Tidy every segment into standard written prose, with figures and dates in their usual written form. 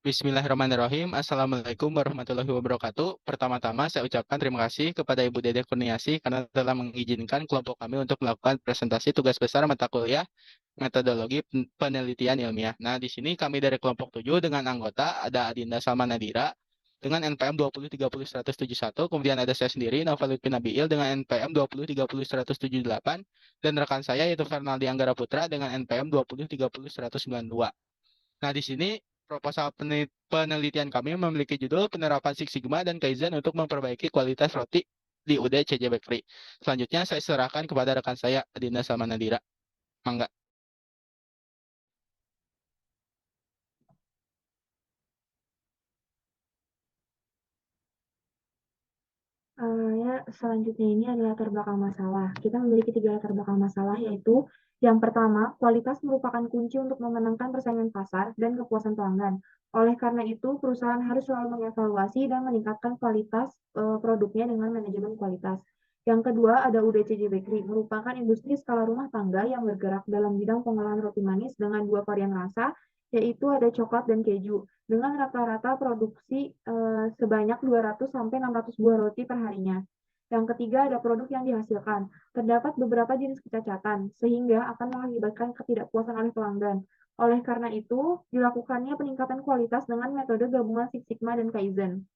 Bismillahirrahmanirrahim. Assalamualaikum warahmatullahi wabarakatuh. Pertama-tama saya ucapkan terima kasih kepada Ibu Dede Kurniasi karena telah mengizinkan kelompok kami untuk melakukan presentasi tugas besar mata kuliah metodologi penelitian ilmiah. Nah, di sini kami dari kelompok 7 dengan anggota ada Adinda Salma Nadira dengan NPM 2030-171, kemudian ada saya sendiri Naufal Lutfi Nabiil dengan NPM 2030-178 dan rekan saya yaitu Fernaldi Anggara Putra dengan NPM 2030-192. Nah, di sini proposal penelitian kami memiliki judul penerapan Six Sigma dan Kaizen untuk memperbaiki kualitas roti di UD CJ Bakery. Selanjutnya saya serahkan kepada rekan saya, Adinda Salma Nadira. Mangga. Ya, selanjutnya ini adalah latar belakang masalah. Kita memiliki tiga latar belakang masalah, yaitu yang pertama, kualitas merupakan kunci untuk memenangkan persaingan pasar dan kepuasan pelanggan. Oleh karena itu, perusahaan harus selalu mengevaluasi dan meningkatkan kualitas produknya dengan manajemen kualitas. Yang kedua, ada UDCJ Bakery, merupakan industri skala rumah tangga yang bergerak dalam bidang pengolahan roti manis dengan dua varian rasa, yaitu ada coklat dan keju dengan rata-rata produksi sebanyak 200 sampai 600 buah roti per harinya. Yang ketiga ada produk yang dihasilkan. Terdapat beberapa jenis kecacatan sehingga akan mengakibatkan ketidakpuasan oleh pelanggan. Oleh karena itu, dilakukannya peningkatan kualitas dengan metode gabungan Six Sigma dan Kaizen.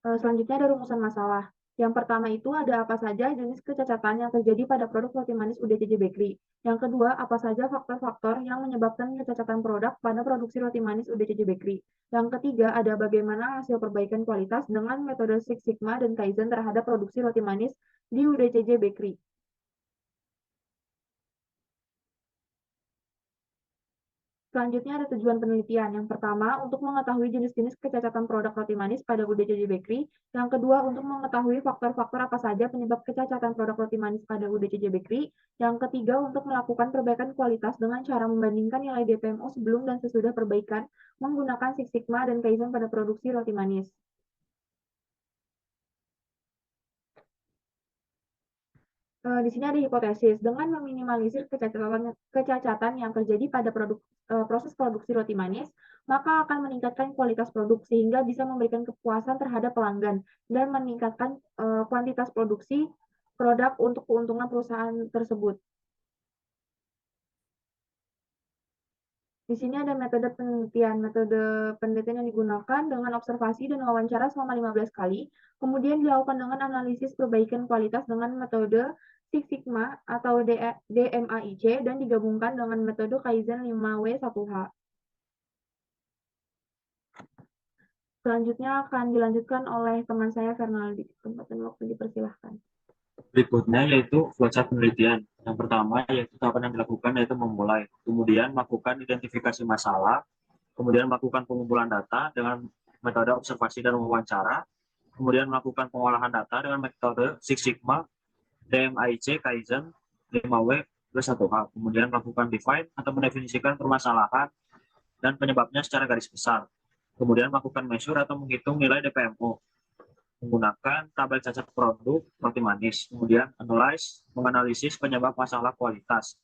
Selanjutnya ada rumusan masalah. Yang pertama itu ada apa saja jenis kecacatan yang terjadi pada produk roti manis UDCJ Bakery. Yang kedua, apa saja faktor-faktor yang menyebabkan kecacatan produk pada produksi roti manis UDCJ Bakery. Yang ketiga, ada bagaimana hasil perbaikan kualitas dengan metode Six Sigma dan Kaizen terhadap produksi roti manis di UDCJ Bakery. Selanjutnya ada tujuan penelitian. Yang pertama, untuk mengetahui jenis-jenis kecacatan produk roti manis pada UDCJ Bakery. Yang kedua, untuk mengetahui faktor-faktor apa saja penyebab kecacatan produk roti manis pada UDCJ Bakery. Yang ketiga, untuk melakukan perbaikan kualitas dengan cara membandingkan nilai DPMO sebelum dan sesudah perbaikan menggunakan Six Sigma dan Kaizen pada produksi roti manis. Di sini ada hipotesis dengan meminimalisir kecacatan yang terjadi pada proses produksi roti manis, maka akan meningkatkan kualitas produk sehingga bisa memberikan kepuasan terhadap pelanggan dan meningkatkan kuantitas produksi produk untuk keuntungan perusahaan tersebut. Di sini ada metode penelitian. Metode penelitian yang digunakan dengan observasi dan wawancara selama 15 kali. Kemudian dilakukan dengan analisis perbaikan kualitas dengan metode Six Sigma atau DMAIC dan digabungkan dengan metode Kaizen 5W1H. Selanjutnya akan dilanjutkan oleh teman saya Fernaldi. Tempat dan waktu dipersilahkan. Berikutnya yaitu flowchart penelitian. Yang pertama yaitu tahapan yang dilakukan yaitu memulai, kemudian melakukan identifikasi masalah, kemudian melakukan pengumpulan data dengan metode observasi dan wawancara, kemudian melakukan pengolahan data dengan metode Six Sigma, DMAIC, Kaizen, 5W plus 1H, kemudian melakukan define atau mendefinisikan permasalahan dan penyebabnya secara garis besar, kemudian melakukan measure atau menghitung nilai DPMO, menggunakan tabel cacat produk roti manis, kemudian menganalisis penyebab masalah kualitas,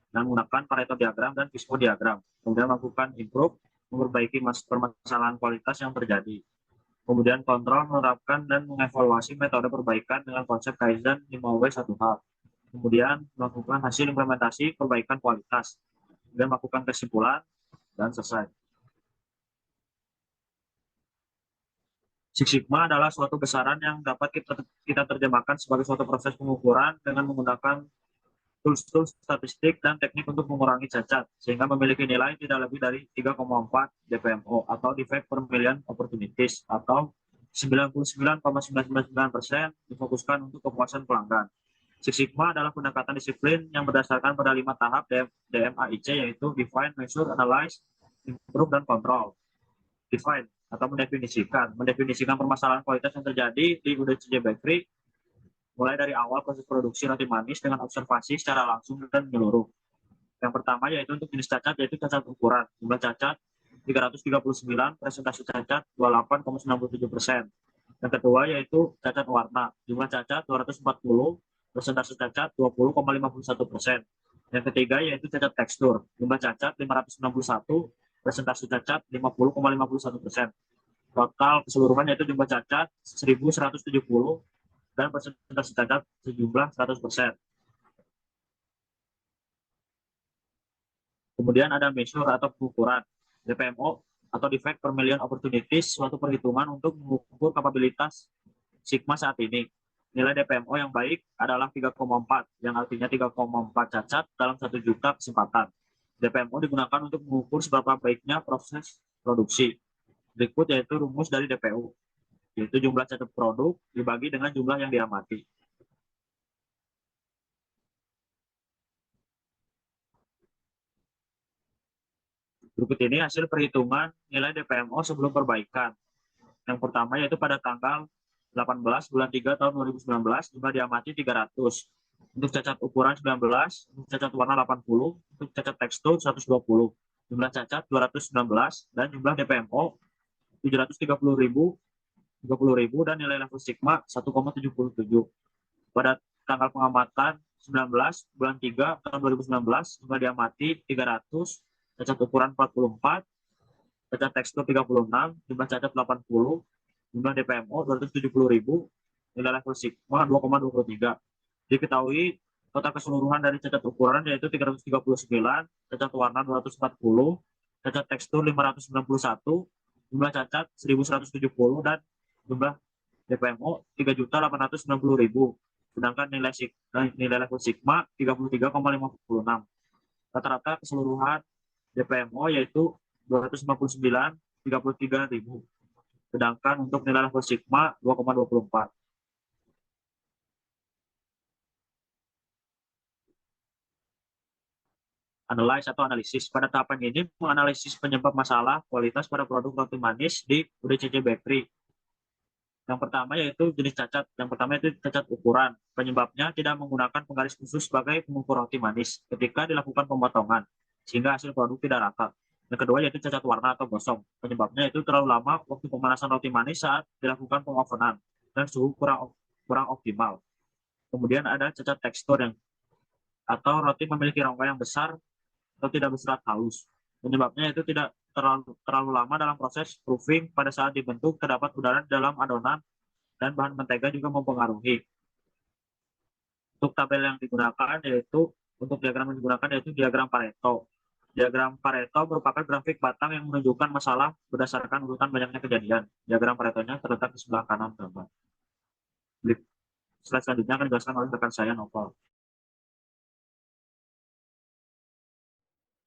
dan menggunakan Pareto diagram dan Fishbone diagram, kemudian melakukan improve, memperbaiki permasalahan kualitas yang terjadi, kemudian kontrol, menerapkan dan mengevaluasi metode perbaikan dengan konsep Kaizen 5W1H, kemudian melakukan hasil implementasi perbaikan kualitas, kemudian melakukan kesimpulan, dan selesai. Six Sigma adalah suatu besaran yang dapat kita terjemahkan sebagai suatu proses pengukuran dengan menggunakan tools-tools statistik dan teknik untuk mengurangi cacat, sehingga memiliki nilai tidak lebih dari 3,4 DPMO atau defect per million opportunities, atau 99,999% difokuskan untuk kepuasan pelanggan. Six Sigma adalah pendekatan disiplin yang berdasarkan pada 5 tahap DMAIC, yaitu Define, Measure, Analyze, Improve, dan Control. Define atau mendefinisikan permasalahan kualitas yang terjadi di UDCJ Bakery mulai dari awal proses produksi roti manis dengan observasi secara langsung dan menyeluruh. Yang pertama yaitu untuk jenis cacat, yaitu cacat ukuran. Jumlah cacat 339, presentasi cacat 28,97%. Yang kedua yaitu cacat warna. Jumlah cacat 240, presentasi cacat 20,51%. Yang ketiga yaitu cacat tekstur. Jumlah cacat 561, persentase cacat 50,51%. Total keseluruhan yaitu jumlah cacat 1.170 dan persentase cacat sejumlah 100%. Kemudian ada measure atau pengukuran. DPMO atau defect per million opportunities, suatu perhitungan untuk mengukur kapabilitas sigma saat ini. Nilai DPMO yang baik adalah 3,4, yang artinya 3,4 cacat dalam 1 juta kesempatan. DPMO digunakan untuk mengukur seberapa baiknya proses produksi. Berikut yaitu rumus dari DPU, yaitu jumlah cacat produk dibagi dengan jumlah yang diamati. Berikut ini hasil perhitungan nilai DPMO sebelum perbaikan. Yang pertama yaitu pada tanggal 18 bulan 3 tahun 2019, jumlah diamati 300. Untuk cacat ukuran 19, untuk cacat warna 80, untuk cacat tekstur 120. Jumlah cacat 219 dan jumlah DPMO 730.000, 30.000 dan nilai level sigma 1,77. Pada tanggal pengamatan 19 bulan 3 tahun 2019, jumlah diamati 300, cacat ukuran 44, cacat tekstur 36, jumlah cacat 80, jumlah DPMO 270.000, nilai level sigma 2,23. Diketahui total keseluruhan dari cacat ukuran yaitu 339, cacat warna 240, cacat tekstur 591, jumlah cacat 1.170 dan jumlah DPMO 3.890.000. Sedangkan nilai level sigma 33,56. Rata-rata keseluruhan DPMO yaitu 259, 33.000. Sedangkan untuk nilai level sigma 2,24. Analyze atau analisis. Pada tahapan ini menganalisis penyebab masalah kualitas pada produk roti manis di UDCC Bakery. Yang pertama yaitu jenis cacat. Yang pertama itu cacat ukuran. Penyebabnya tidak menggunakan penggaris khusus sebagai pengukur roti manis ketika dilakukan pemotongan, sehingga hasil produk tidak rata. Yang kedua yaitu cacat warna atau gosong. Penyebabnya itu terlalu lama waktu pemanasan roti manis saat dilakukan pengovenan dan suhu kurang optimal. Kemudian ada cacat tekstur atau roti memiliki rongga yang besar atau tidak berserat halus. Penyebabnya itu tidak terlalu lama dalam proses proofing. Pada saat dibentuk terdapat udara di dalam adonan dan bahan mentega juga mempengaruhi. Untuk tabel yang digunakan yaitu untuk diagram yang digunakan yaitu diagram Pareto. Diagram Pareto merupakan grafik batang yang menunjukkan masalah berdasarkan urutan banyaknya kejadian. Diagram Paretonya terletak di sebelah kanan gambar. Slide selanjutnya akan dijelaskan oleh rekan saya Novel.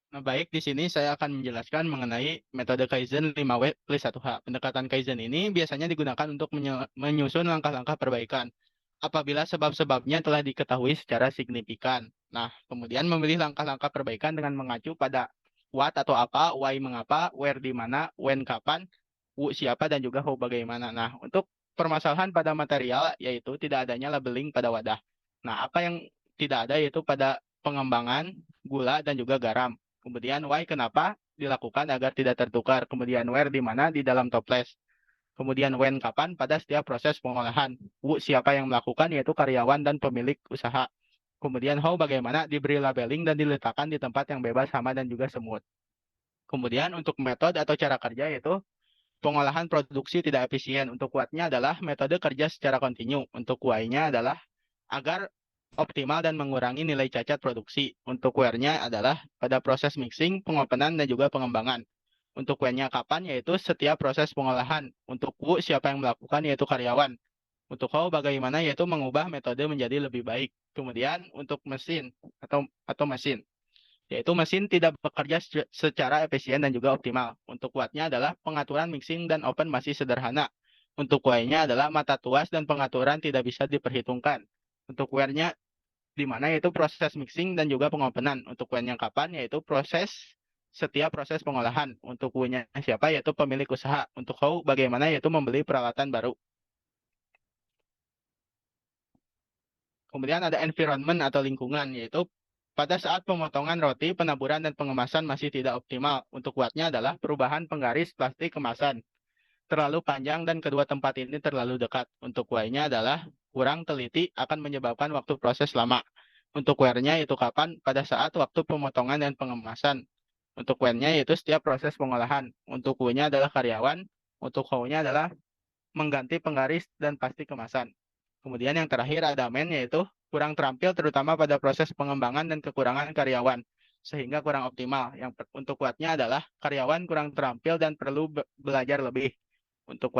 Nah, baik, di sini saya akan menjelaskan mengenai metode Kaizen 5W plus 1H. Pendekatan Kaizen ini biasanya digunakan untuk menyusun langkah-langkah perbaikan apabila sebab-sebabnya telah diketahui secara signifikan. Nah, kemudian memilih langkah-langkah perbaikan dengan mengacu pada what atau apa, why mengapa, where di mana, when kapan, who siapa, dan juga how bagaimana. Nah, untuk permasalahan pada material yaitu tidak adanya labeling pada wadah. Nah, apa yang tidak ada yaitu pada pengembangan, gula, dan juga garam. Kemudian why kenapa dilakukan agar tidak tertukar. Kemudian where di mana di dalam toples. Kemudian when kapan pada setiap proses pengolahan. Who siapa yang melakukan yaitu karyawan dan pemilik usaha. Kemudian how bagaimana diberi labeling dan diletakkan di tempat yang bebas hama dan juga semut. Kemudian untuk metode atau cara kerja yaitu pengolahan produksi tidak efisien. Untuk what-nya adalah metode kerja secara kontinu. Untuk why-nya adalah agar optimal dan mengurangi nilai cacat produksi. Untuk where-nya adalah pada proses mixing, pengopenan, dan juga pengembangan. Untuk when-nya kapan, yaitu setiap proses pengolahan. Untuk who, siapa yang melakukan, yaitu karyawan. Untuk how, bagaimana, yaitu mengubah metode menjadi lebih baik. Kemudian untuk mesin atau mesin, yaitu mesin tidak bekerja secara efisien dan juga optimal. Untuk what-nya adalah pengaturan mixing dan open masih sederhana. Untuk why-nya adalah mata tuas dan pengaturan tidak bisa diperhitungkan. Untuk where-nya di mana yaitu proses mixing dan juga pengopenan. Untuk when yang kapan yaitu setiap proses pengolahan. Untuk who-nya siapa yaitu pemilik usaha. Untuk how bagaimana yaitu membeli peralatan baru. Kemudian ada environment atau lingkungan yaitu pada saat pemotongan roti, penaburan dan pengemasan masih tidak optimal. Untuk what-nya adalah perubahan penggaris plastik kemasan terlalu panjang dan kedua tempat ini terlalu dekat. Untuk why-nya adalah kurang teliti akan menyebabkan waktu proses lama. Untuk where-nya itu kapan? Pada saat waktu pemotongan dan pengemasan. Untuk when-nya yaitu setiap proses pengolahan. Untuk who-nya adalah karyawan. Untuk how-nya adalah mengganti penggaris dan pasti kemasan. Kemudian yang terakhir ada men, yaitu kurang terampil terutama pada proses pengembangan dan kekurangan karyawan sehingga kurang optimal. Untuk what-nya adalah karyawan kurang terampil dan perlu belajar lebih. Untuk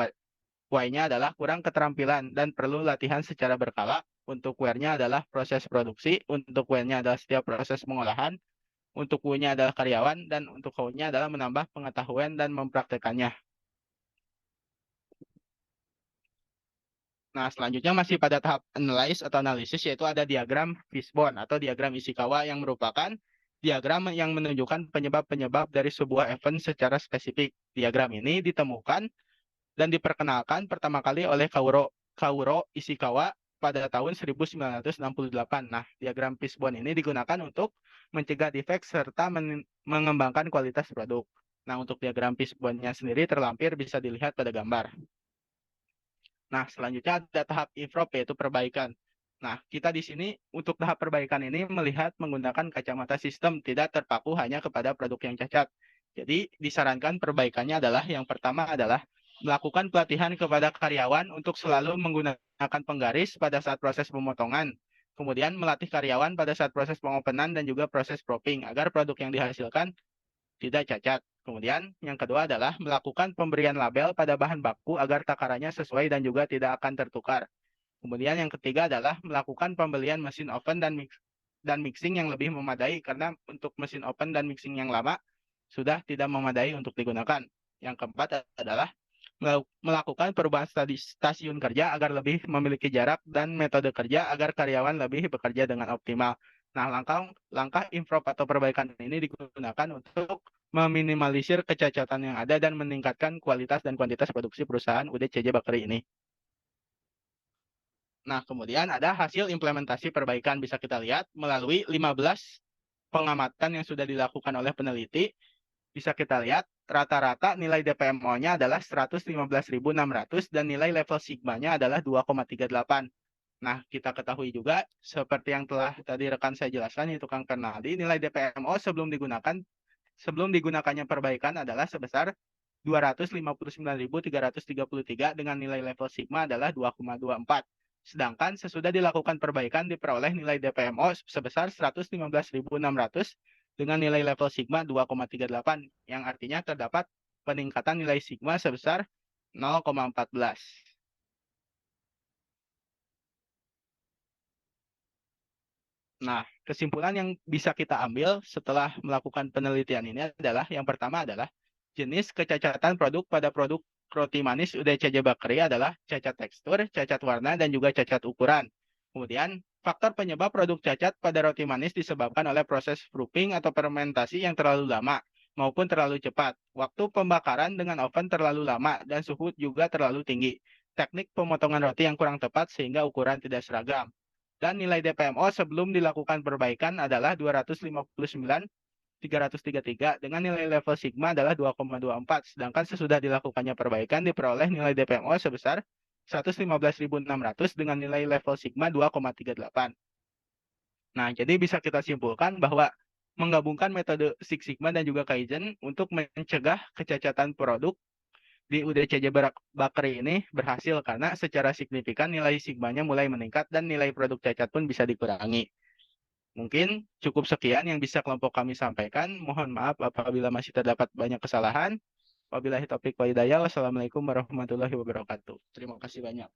why-nya adalah kurang keterampilan dan perlu latihan secara berkala. Untuk where-nya adalah proses produksi. Untuk when-nya adalah setiap proses pengolahan. Untuk who-nya adalah karyawan. Dan untuk how-nya adalah menambah pengetahuan dan mempraktekannya. Nah, selanjutnya masih pada tahap analyze atau analisis, yaitu ada diagram Fishbone atau diagram Ishikawa yang merupakan diagram yang menunjukkan penyebab-penyebab dari sebuah event secara spesifik. Diagram ini ditemukan dan diperkenalkan pertama kali oleh Kaoru Ishikawa pada tahun 1968. Nah, diagram Fishbone ini digunakan untuk mencegah defek serta mengembangkan kualitas produk. Nah, untuk diagram Fishbone-nya sendiri terlampir bisa dilihat pada gambar. Nah, selanjutnya ada tahap improve, yaitu perbaikan. Nah, kita di sini untuk tahap perbaikan ini melihat menggunakan kacamata sistem, tidak terpaku hanya kepada produk yang cacat. Jadi, disarankan perbaikannya adalah yang pertama adalah melakukan pelatihan kepada karyawan untuk selalu menggunakan penggaris pada saat proses pemotongan. Kemudian melatih karyawan pada saat proses pengopenan dan juga proses propping agar produk yang dihasilkan tidak cacat. Kemudian yang kedua adalah melakukan pemberian label pada bahan baku agar takarannya sesuai dan juga tidak akan tertukar. Kemudian yang ketiga adalah melakukan pembelian mesin oven dan mixing yang lebih memadai karena untuk mesin oven dan mixing yang lama sudah tidak memadai untuk digunakan. Yang keempat adalah melakukan perubahan stasiun kerja agar lebih memiliki jarak dan metode kerja agar karyawan lebih bekerja dengan optimal. Nah, langkah improve atau perbaikan ini digunakan untuk meminimalisir kecacatan yang ada dan meningkatkan kualitas dan kuantitas produksi perusahaan UD CJ Bakery ini. Nah, kemudian ada hasil implementasi perbaikan bisa kita lihat melalui 15 pengamatan yang sudah dilakukan oleh peneliti. Bisa kita lihat rata-rata nilai DPMO-nya adalah 115.600 dan nilai level sigma-nya adalah 2,38. Nah, kita ketahui juga seperti yang telah tadi rekan saya jelaskan yaitu Kang Fernaldi, nilai DPMO sebelum digunakannya perbaikan adalah sebesar 259.333 dengan nilai level sigma adalah 2,24. Sedangkan sesudah dilakukan perbaikan diperoleh nilai DPMO sebesar 115.600 dengan nilai level sigma 2,38 yang artinya terdapat peningkatan nilai sigma sebesar 0,14. Nah, kesimpulan yang bisa kita ambil setelah melakukan penelitian ini adalah yang pertama adalah jenis kecacatan produk pada produk roti manis UD CJ Bakery adalah cacat tekstur, cacat warna, dan juga cacat ukuran. Kemudian, faktor penyebab produk cacat pada roti manis disebabkan oleh proses proofing atau fermentasi yang terlalu lama maupun terlalu cepat. Waktu pembakaran dengan oven terlalu lama dan suhu juga terlalu tinggi. Teknik pemotongan roti yang kurang tepat sehingga ukuran tidak seragam. Dan nilai DPMO sebelum dilakukan perbaikan adalah 259.333 dengan nilai level sigma adalah 2,24. Sedangkan sesudah dilakukannya perbaikan diperoleh nilai DPMO sebesar 115.600 dengan nilai level sigma 2,38. Nah, jadi bisa kita simpulkan bahwa menggabungkan metode Six Sigma dan juga Kaizen untuk mencegah kecacatan produk di UD CJ Bakery ini berhasil karena secara signifikan nilai sigmanya mulai meningkat dan nilai produk cacat pun bisa dikurangi. Mungkin cukup sekian yang bisa kelompok kami sampaikan. Mohon maaf apabila masih terdapat banyak kesalahan. Wabillahi taufiq wal hidayah. Wassalamualaikum warahmatullahi wabarakatuh. Terima kasih banyak.